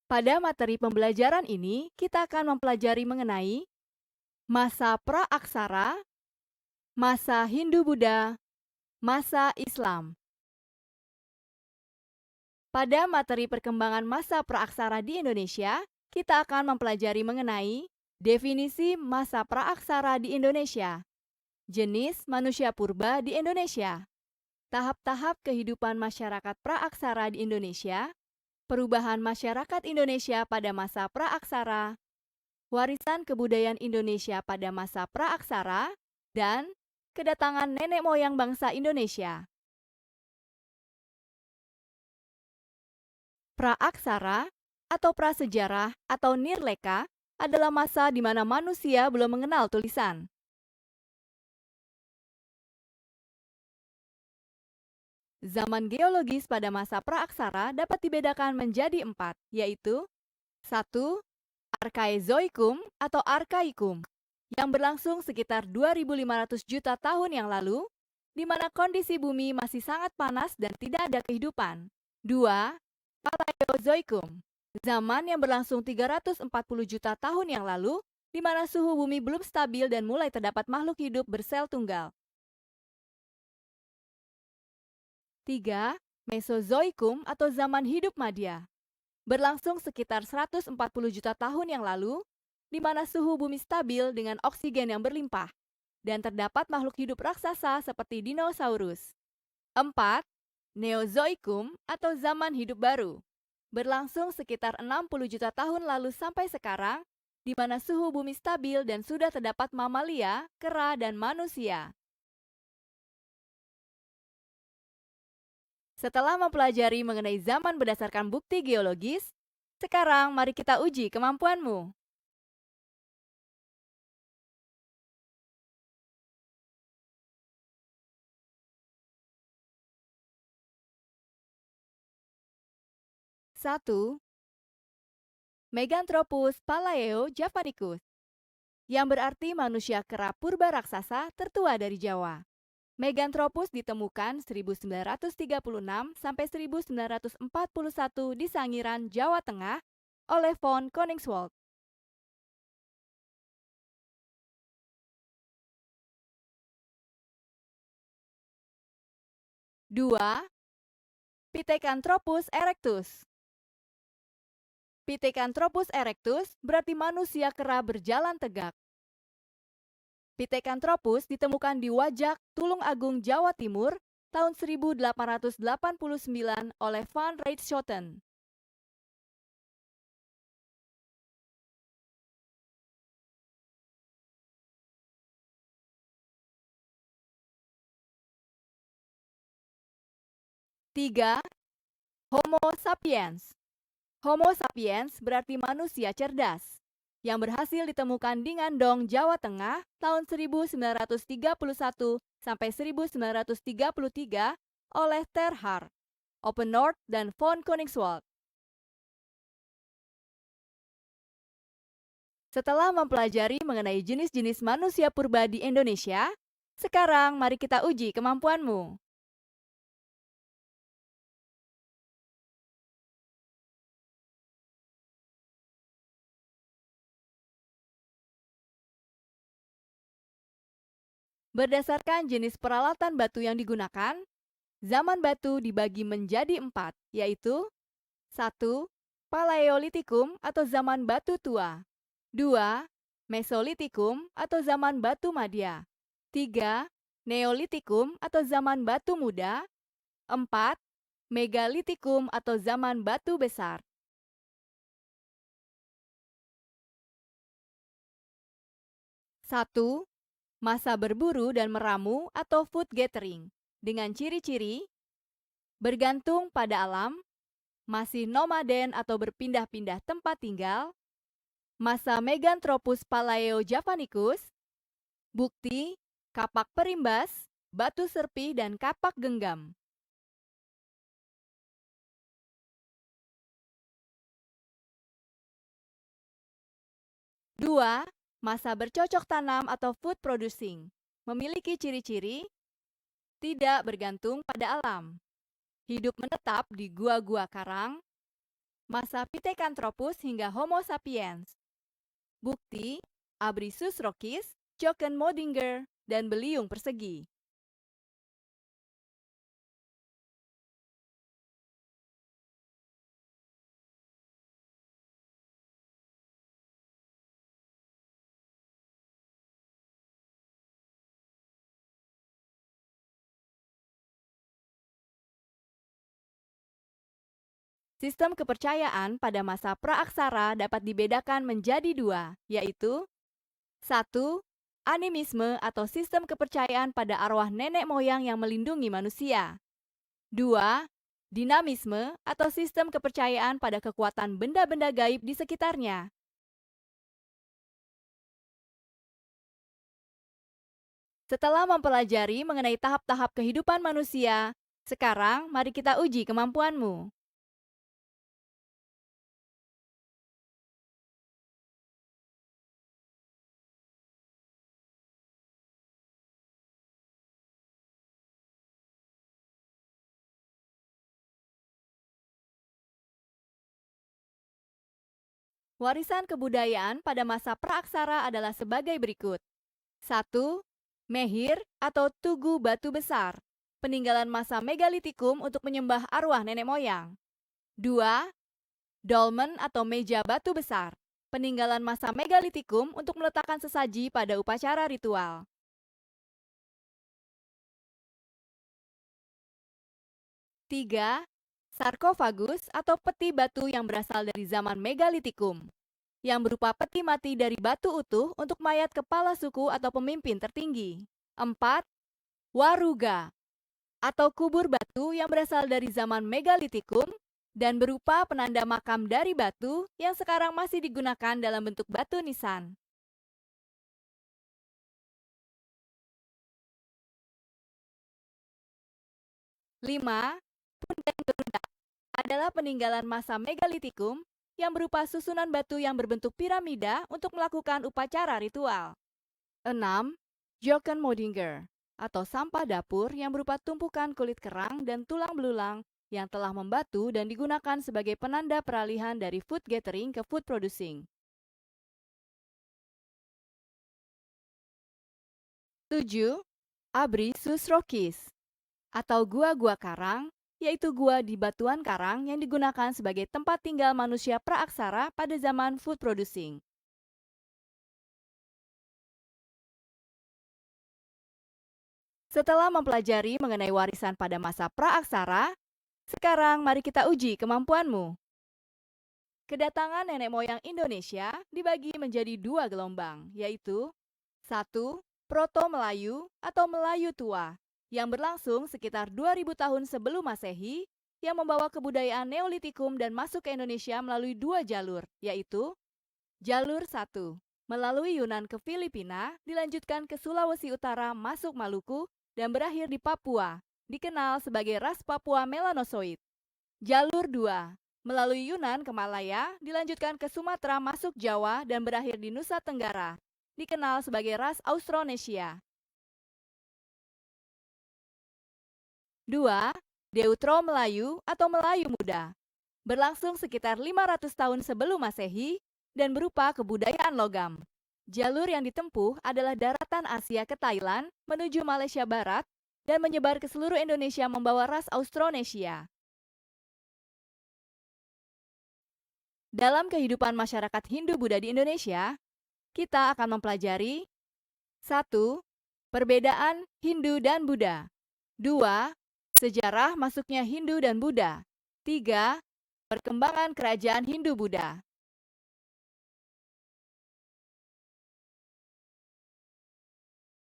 Pada materi pembelajaran ini, kita akan mempelajari mengenai masa pra-aksara, masa Hindu-Buddha, masa Islam. Pada materi perkembangan masa pra-aksara di Indonesia, kita akan mempelajari mengenai definisi masa pra-aksara di Indonesia, jenis manusia purba di Indonesia, tahap-tahap kehidupan masyarakat pra-aksara di Indonesia, perubahan masyarakat Indonesia pada masa pra-aksara, warisan kebudayaan Indonesia pada masa pra-aksara, dan kedatangan nenek moyang bangsa Indonesia. Pra-aksara atau prasejarah atau nirleka adalah masa di mana manusia belum mengenal tulisan. Zaman geologis pada masa pra-aksara dapat dibedakan menjadi 4, yaitu 1. Arkaezoikum atau Arkaikum, yang berlangsung sekitar 2.500 juta tahun yang lalu, di mana kondisi bumi masih sangat panas dan tidak ada kehidupan. 2. Paleozoikum, zaman yang berlangsung 340 juta tahun yang lalu, di mana suhu bumi belum stabil dan mulai terdapat makhluk hidup bersel tunggal. 3. Mesozoikum atau zaman hidup madya, berlangsung sekitar 140 juta tahun yang lalu, di mana suhu bumi stabil dengan oksigen yang berlimpah, dan terdapat makhluk hidup raksasa seperti dinosaurus. 4. Neozoikum atau zaman hidup baru, berlangsung sekitar 60 juta tahun lalu sampai sekarang, di mana suhu bumi stabil dan sudah terdapat mamalia, kera, dan manusia. Setelah mempelajari mengenai zaman berdasarkan bukti geologis, sekarang mari kita uji kemampuanmu. Satu, Meganthropus palaeo-javanicus, yang berarti manusia kera purba raksasa tertua dari Jawa. Meganthropus ditemukan 1936 sampai 1941 di Sangiran, Jawa Tengah oleh von Koningswald. 2. Pithecanthropus erectus. Pithecanthropus erectus berarti manusia kera berjalan tegak. Pithecanthropus ditemukan di Wajak, Tulung Agung, Jawa Timur tahun 1889 oleh van Rietschoten. 3. Homo sapiens. Homo sapiens berarti manusia cerdas, yang berhasil ditemukan di Ngandong, Jawa Tengah tahun 1931 sampai 1933 oleh Terhar, Oppenort, dan von Koningswald. Setelah mempelajari mengenai jenis-jenis manusia purba di Indonesia, sekarang mari kita uji kemampuanmu. Berdasarkan jenis peralatan batu yang digunakan, zaman batu dibagi menjadi 4, yaitu 1. Paleolitikum atau zaman batu tua. 2. Mesolitikum atau zaman batu madya. 3. Neolitikum atau zaman batu muda. 4. Megalitikum atau zaman batu besar. 1. Masa berburu dan meramu atau food gathering, dengan ciri-ciri bergantung pada alam, masih nomaden atau berpindah-pindah tempat tinggal, masa Meganthropus palaeo-javanicus, bukti, kapak perimbas, batu serpih, dan kapak genggam. 2. Masa bercocok tanam atau food producing, memiliki ciri-ciri tidak bergantung pada alam, hidup menetap di gua-gua karang, masa Pithecanthropus hingga Homo sapiens. Bukti, Abrisius Jochen Modinger, dan beliung persegi. Sistem kepercayaan pada masa praaksara dapat dibedakan menjadi dua, yaitu 1. Animisme atau sistem kepercayaan pada arwah nenek moyang yang melindungi manusia. 2. Dinamisme atau sistem kepercayaan pada kekuatan benda-benda gaib di sekitarnya. Setelah mempelajari mengenai tahap-tahap kehidupan manusia, sekarang mari kita uji kemampuanmu. Warisan kebudayaan pada masa praaksara adalah sebagai berikut. 1. Mehir atau tugu batu besar, peninggalan masa megalitikum untuk menyembah arwah nenek moyang. 2. Dolmen atau meja batu besar, peninggalan masa megalitikum untuk meletakkan sesaji pada upacara ritual. 3. Sarkofagus atau peti batu yang berasal dari zaman megalitikum, yang berupa peti mati dari batu utuh untuk mayat kepala suku atau pemimpin tertinggi. 4. Waruga atau kubur batu yang berasal dari zaman megalitikum dan berupa penanda makam dari batu yang sekarang masih digunakan dalam bentuk batu nisan. Lima, Punden Garuda adalah peninggalan masa megalitikum yang berupa susunan batu yang berbentuk piramida untuk melakukan upacara ritual. 6. Jochen Modinger atau sampah dapur yang berupa tumpukan kulit kerang dan tulang belulang yang telah membatu dan digunakan sebagai penanda peralihan dari food gathering ke food producing. 7. Abrisius atau gua-gua karang, yaitu gua di batuan karang yang digunakan sebagai tempat tinggal manusia praaksara pada zaman food producing. Setelah mempelajari mengenai warisan pada masa praaksara, sekarang mari kita uji kemampuanmu. Kedatangan nenek moyang Indonesia dibagi menjadi dua gelombang, yaitu 1. Proto-Melayu atau Melayu Tua, yang berlangsung sekitar 2000 tahun sebelum Masehi, yang membawa kebudayaan Neolitikum dan masuk ke Indonesia melalui dua jalur, yaitu Jalur 1. Melalui Yunan ke Filipina, dilanjutkan ke Sulawesi Utara masuk Maluku, dan berakhir di Papua, dikenal sebagai ras Papua Melanosoid. Jalur 2. Melalui Yunan ke Malaya, dilanjutkan ke Sumatera masuk Jawa dan berakhir di Nusa Tenggara, dikenal sebagai ras Austronesia. 2. Deutero Melayu atau Melayu Muda, berlangsung sekitar 500 tahun sebelum Masehi dan berupa kebudayaan logam. Jalur yang ditempuh adalah daratan Asia ke Thailand menuju Malaysia Barat dan menyebar ke seluruh Indonesia membawa ras Austronesia. Dalam kehidupan masyarakat Hindu-Buddha di Indonesia, kita akan mempelajari 1. Perbedaan Hindu dan Buddha. 2. Sejarah masuknya Hindu dan Buddha. 3. Perkembangan kerajaan Hindu-Buddha.